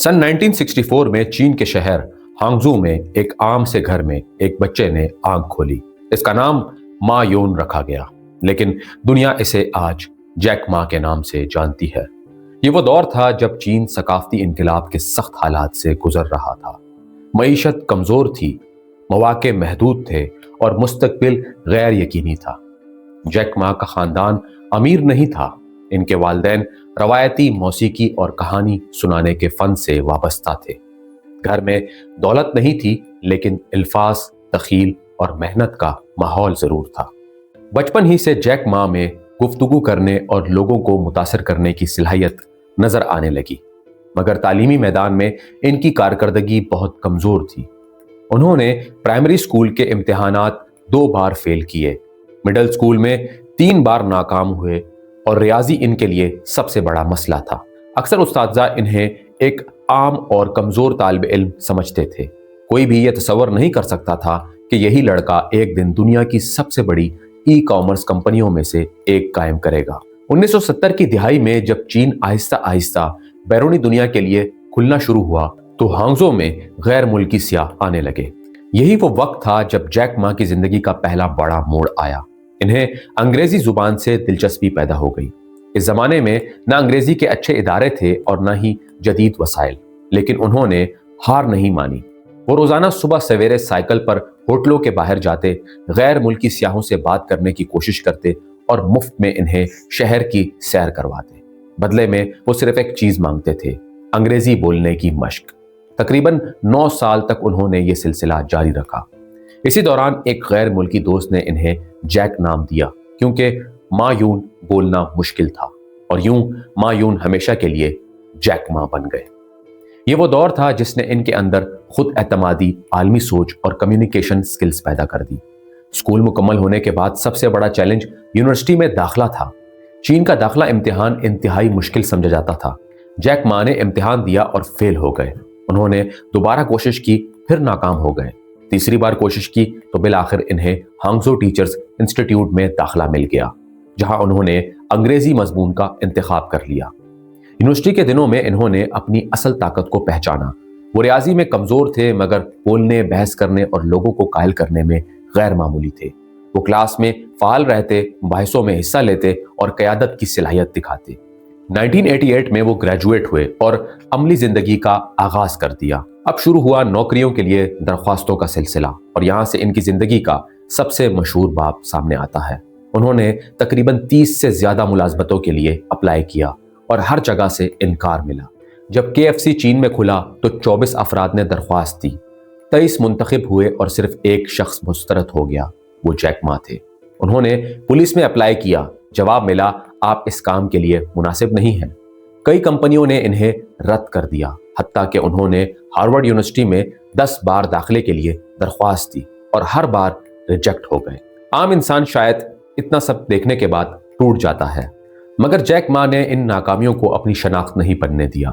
सन 1964 में चीन के शहर हांगझू में एक आम से घर में एक बच्चे ने आंख खोली। इसका नाम मा यून रखा गया, लेकिन दुनिया इसे आज जैक मा के नाम से जानती है। ये वो दौर था जब चीन सकाफती इनकलाब के सख्त हालात से गुजर रहा था। मईशत कमजोर थी, मौके महदूद थे और मुस्तकबिल गैर यकीनी था। जैक मा का खानदान अमीर नहीं था। इनके वालिदैन रवायती मौसीकी और कहानी सुनाने के फन से वाबस्ता थे। घर में दौलत नहीं थी, लेकिन इल्फाज, तखील और मेहनत का माहौल जरूर था। बचपन ही से जैक मा में गुफ्तगू करने और लोगों को मुतासर करने की सलाहियत नजर आने लगी, मगर तालीमी मैदान में इनकी कारकर्दगी बहुत कमजोर थी। उन्होंने प्राइमरी स्कूल के इम्तिहानात 2 बार फेल किए, मिडिल स्कूल में 3 बार नाकाम हुए और रियाजी इनके लिए सबसे बड़ा मसला था। अक्सर उस्तादजा इन्हें एक आम और कमजोर तालिब इल्म समझते थे। कोई भी यह तसव्वुर नहीं कर सकता था कि यही लड़का एक दिन दुनिया की सबसे बड़ी ई कॉमर्स कंपनियों में से एक कायम करेगा। 1970 की दिहाई में जब चीन आहिस्ता आहिस्ता बैरूनी दुनिया के लिए खुलना शुरू हुआ, तो हांगझो में गैर मुल्की सियाह आने लगे। यही वो वक्त था जब जैक मा की जिंदगी का पहला बड़ा मोड़ आया। इन्हें अंग्रेजी जुबान से दिलचस्पी पैदा हो गई। इस जमाने में न अंग्रेजी के अच्छे इदारे थे और न ही जदीद वसाइल, लेकिन उन्होंने हार नहीं मानी। वो रोजाना सुबह सवेरे साइकिल पर होटलों के बाहर जाते, गैर मुल्की सियाहों से बात करने की कोशिश करते और मुफ्त में इन्हें शहर की सैर करवाते। बदले में वो सिर्फ एक चीज मांगते थे, अंग्रेजी बोलने की मश्क। तकरीबन 9 साल तक उन्होंने ये सिलसिला जारी रखा। इसी दौरान एक गैर मुल्की दोस्त ने इन्हें जैक नाम दिया, क्योंकि मा यून बोलना मुश्किल था, और यूं मा यून हमेशा के लिए जैक मा बन गए। ये वो दौर था जिसने इनके अंदर खुद एतमादी, आलमी सोच और कम्युनिकेशन स्किल्स पैदा कर दी। स्कूल मुकम्मल होने के बाद सबसे बड़ा चैलेंज यूनिवर्सिटी में दाखिला था। चीन का दाखिला इम्तिहान इंतहाई मुश्किल समझा जाता था। जैक मा ने इम्तिहान दिया और फेल हो गए। उन्होंने दोबारा कोशिश की, फिर नाकाम हो गए। तीसरी बार कोशिश की तो बिलाखिर इन्हें हांगझो टीचर्स इंस्टीट्यूट में दाखिला मिल गया, जहां उन्होंने अंग्रेजी मजमून का इंतखाब कर लिया। यूनिवर्सिटी के दिनों में इन्होंने अपनी असल ताकत को पहचाना। वो रियाजी में कमजोर थे, मगर बोलने, बहस करने और लोगों को कायल करने में गैर मामूली थे। वो क्लास में फाल रहते, बहसों में हिस्सा लेते और क़यादत की सलाहियत दिखाते। 1988 में वो ग्रेजुएट हुए और अमली जिंदगी का आगाज कर दिया। अब शुरू हुआ नौकरियों के लिए दरख्वास्तों का सिलसिला, और यहां से इनकी जिंदगी का सबसे मशहूर बाब सामने आता है। उन्होंने तकरीबन 30 से ज्यादा मुलाजमतों के लिए अप्लाई किया और हर जगह से इनकार मिला। जब KFC चीन में खुला तो 24 अफराद ने दरख्वास्त दी, 23 मुंतखब हुए और सिर्फ एक शख्स मुस्तरद हो गया। वो जैक मा थे। उन्होंने पुलिस में अप्लाई किया, जवाब मिला, आप इस काम के लिए मुनासिब नहीं हैं। कई कंपनियों ने इन्हें रद्द कर दिया, हत्ता कि उन्होंने हार्वर्ड यूनिवर्सिटी में 10 बार दाखिले के लिए दरख्वास्त दी और हर बार रिजेक्ट हो गए। आम इंसान शायद इतना सब देखने के बाद टूट जाता है, मगर जैक मा ने इन नाकामियों को अपनी शनाख्त नहीं बनने दिया।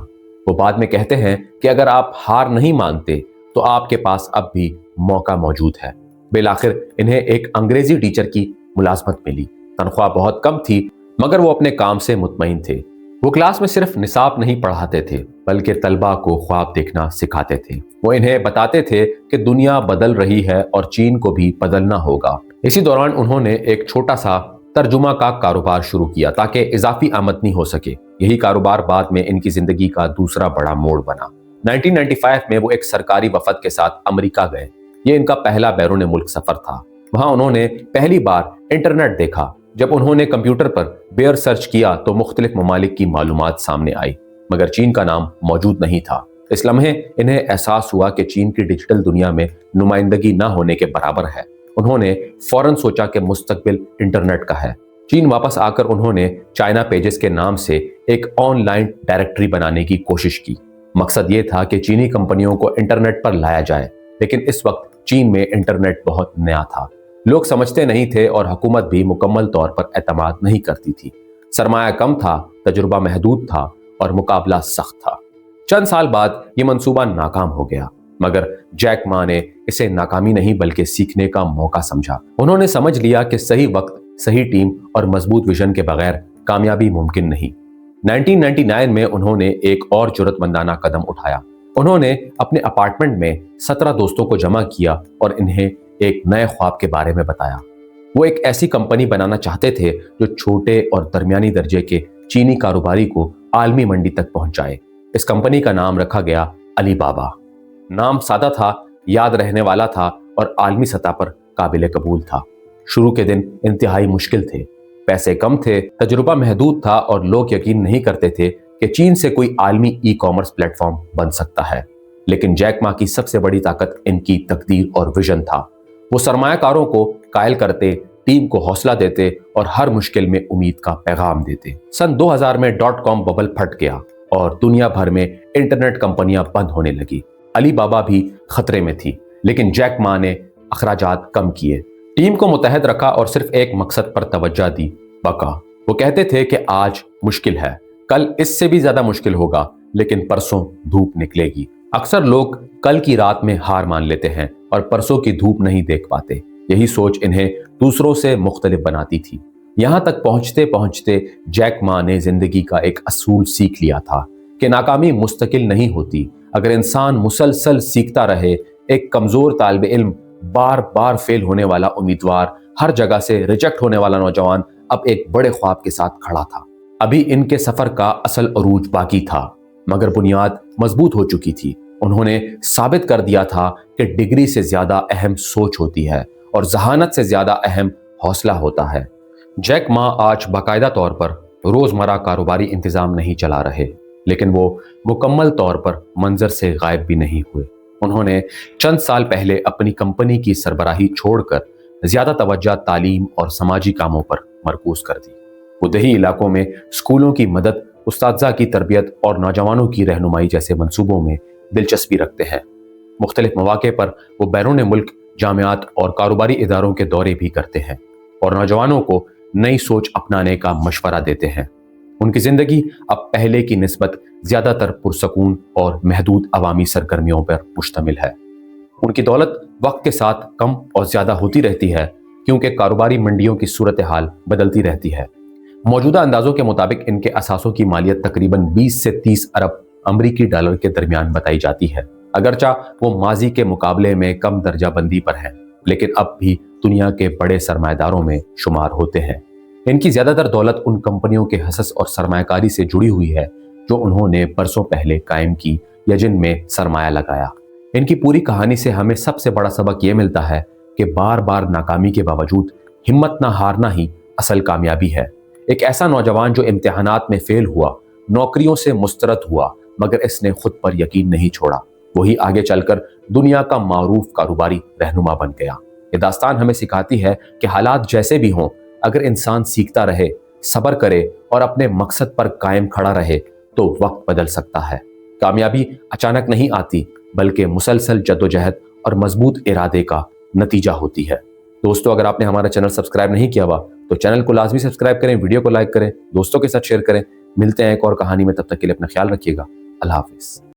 वो बाद में कहते हैं कि अगर आप हार नहीं मानते तो आपके पास अब भी मौका मौजूद है। बिलाखिर इन्हें एक अंग्रेजी टीचर की मुलाजमत मिली। तनख्वाह बहुत कम थी, मगर वो अपने काम से मुतमईन थे। वो क्लास में सिर्फ निसाब नहीं पढ़ाते थे, बल्कि तलबा को ख्वाब देखना सिखाते थे। वो इन्हें बताते थे कि दुनिया बदल रही है और चीन को भी बदलना होगा। इसी दौरान उन्होंने एक छोटा सा तर्जुमा का कारोबार शुरू किया ताकि इजाफी आमदनी हो सके। यही कारोबार बाद में इनकी जिंदगी का दूसरा बड़ा मोड़ बना। 1995 में वो एक सरकारी वफद के साथ अमेरिका गए। ये इनका पहला बैरून मुल्क सफर था। वहां उन्होंने पहली बार इंटरनेट देखा। जब उन्होंने कंप्यूटर पर बेयर सर्च किया तो मुख्तलिफ ममालिक की मालूमात सामने आई, मगर चीन का नाम मौजूद नहीं था। इस लम्हे इन्हें एहसास हुआ कि चीन की डिजिटल दुनिया में नुमाइंदगी न होने के बराबर है। उन्होंने फौरन सोचा कि मुस्तकबिल इंटरनेट का है। चीन वापस आकर उन्होंने चाइना पेजेस के नाम से एक ऑनलाइन डायरेक्टरी बनाने की कोशिश की। मकसद ये था कि चीनी कंपनियों को इंटरनेट पर लाया जाए, लेकिन इस वक्त चीन में इंटरनेट बहुत नया था। लोग समझते नहीं थे और हुकूमत भी मुकम्मल तौर पर एतमाद नहीं करती थी। सरमाया कम था, तजुर्बा महदूद था और मुकाबला सख्त था। चंद साल बाद ये मंसूबा नाकाम हो गया, मगर जैक मा ने इसे नाकामी नहीं बल्कि सीखने का मौका समझा। उन्होंने समझ लिया कि सही वक्त, सही टीम और मजबूत विजन के बगैर कामयाबी मुमकिन नहीं। 1999 में उन्होंने एक और जुर्रतमंदाना कदम उठाया। उन्होंने अपने अपार्टमेंट में 17 दोस्तों को जमा किया और इन्हें एक नए ख्वाब के बारे में बताया। वो एक ऐसी कंपनी बनाना चाहते थे जो छोटे और दरमियानी दर्जे के चीनी कारोबारी को आलमी मंडी तक पहुंचाए। इस कंपनी का नाम रखा गया अली बाबा। नाम सादा था, याद रहने वाला था और आलमी सतह पर काबिल कबूल था। शुरू के दिन इंतहाई मुश्किल थे, पैसे कम थे, तजुर्बा महदूद था और लोग यकीन नहीं करते थे कि चीन से कोई आलमी ई कॉमर्स प्लेटफॉर्म बन सकता है। लेकिन जैक मा की सबसे बड़ी ताकत इनकी तकदीर और विजन था। वो सरमायाकारों को कायल करते, टीम को हौसला देते और हर मुश्किल में उम्मीद का पैगाम देते। सन 2000 में .com बबल फट गया और दुनिया भर में इंटरनेट कंपनियां बंद होने लगी। अली बाबा भी खतरे में थी, लेकिन जैक मा ने अखराजात कम किए, टीम को मुतहद रखा और सिर्फ एक मकसद पर तवज्जो दी, बका। वो कहते थे कि आज मुश्किल है, कल इससे भी ज्यादा मुश्किल होगा, लेकिन परसों धूप निकलेगी। अक्सर लोग कल की रात में हार मान लेते हैं और परसों की धूप नहीं देख पाते। यही सोच इन्हें दूसरों से मुख्तलिफ बनाती थी। यहां तक पहुंचते पहुंचते जैक मा ने जिंदगी का एक असूल सीख लिया था कि नाकामी मुस्तकिल नहीं होती। अगर इंसान मुसलसल सीखता रहे, एक कमजोर तालिब इल्म, बार बार फेल होने वाला उम्मीदवार, हर जगह से रिजेक्ट होने वाला नौजवान अब एक बड़े ख्वाब के साथ खड़ा था। अभी इनके सफर का असल अरूज बाकी था, मगर बुनियाद मजबूत हो चुकी थी। उन्होंने साबित कर दिया था कि डिग्री से ज्यादा अहम सोच होती है और जहानत से ज्यादा अहम हौसला होता है। जैक मा आज बाकायदा तौर पर रोजमर्रा कारोबारी इंतजाम नहीं चला रहे, लेकिन वो मुकम्मल तौर पर मंजर से गायब भी नहीं हुए। उन्होंने चंद साल पहले अपनी कंपनी की सरबराही छोड़कर ज्यादा तवज्जो तालीम और समाजी कामों पर मरकूज कर दी। वो देही इलाकों में स्कूलों की मदद, उस्तादजा की तरबियत और नौजवानों की रहनुमाई जैसे मंसूबों में दिलचस्पी रखते हैं। मुख्तलिफ मौके पर वो बैरून मुल्क जामियात और कारोबारी इदारों के दौरे भी करते हैं और नौजवानों को नई सोच अपनाने का मशवरा देते हैं। उनकी जिंदगी अब पहले की निस्बत ज्यादातर पुरसकून और महदूद अवामी सरगर्मियों पर मुश्तमिल है। उनकी दौलत वक्त के साथ कम और ज्यादा होती रहती है, क्योंकि कारोबारी मंडियों की सूरत हाल बदलती रहती है। मौजूदा अंदाजों के मुताबिक इनके असासों की मालियत तकरीबन 20 से 30 अरब अमरीकी डॉलर के दरमियान बताई जाती है। अगरचा वो माजी के मुकाबले में कम दर्जा बंदी पर हैं, लेकिन अब भी दुनिया के बड़े सरमाएदारों में शुमार होते हैं। इनकी ज्यादातर दौलत उन कंपनियों के हसस और सरमायाकारी से जुड़ी हुई है जो उन्होंने बरसों पहले कायम की या जिनमें सरमाया लगाया। इनकी पूरी कहानी से हमें सबसे बड़ा सबक यह मिलता है कि बार बार नाकामी के बावजूद हिम्मत ना हारना ही असल कामयाबी है। एक ऐसा नौजवान जो इम्तिहानात में फेल हुआ, नौकरियों से मुस्तरद हुआ, मगर इसने खुद पर यकीन नहीं छोड़ा, वही आगे चलकर दुनिया का मारूफ कारोबारी रहनुमा बन गया। ये दास्तान हमें सिखाती है कि हालात जैसे भी हों, अगर इंसान सीखता रहे, सब्र करे और अपने मकसद पर कायम खड़ा रहे तो वक्त बदल सकता है। कामयाबी अचानक नहीं आती, बल्कि मुसलसल जद्दोजहद और मजबूत इरादे का नतीजा होती है। दोस्तों, अगर आपने हमारा चैनल सब्सक्राइब नहीं किया हुआ तो चैनल को लाजमी सब्सक्राइब करें, वीडियो को लाइक करें, दोस्तों के साथ शेयर करें। मिलते हैं एक और कहानी में, तब तक के लिए अपना ख्याल रखिएगा। अल्लाह हाफिज।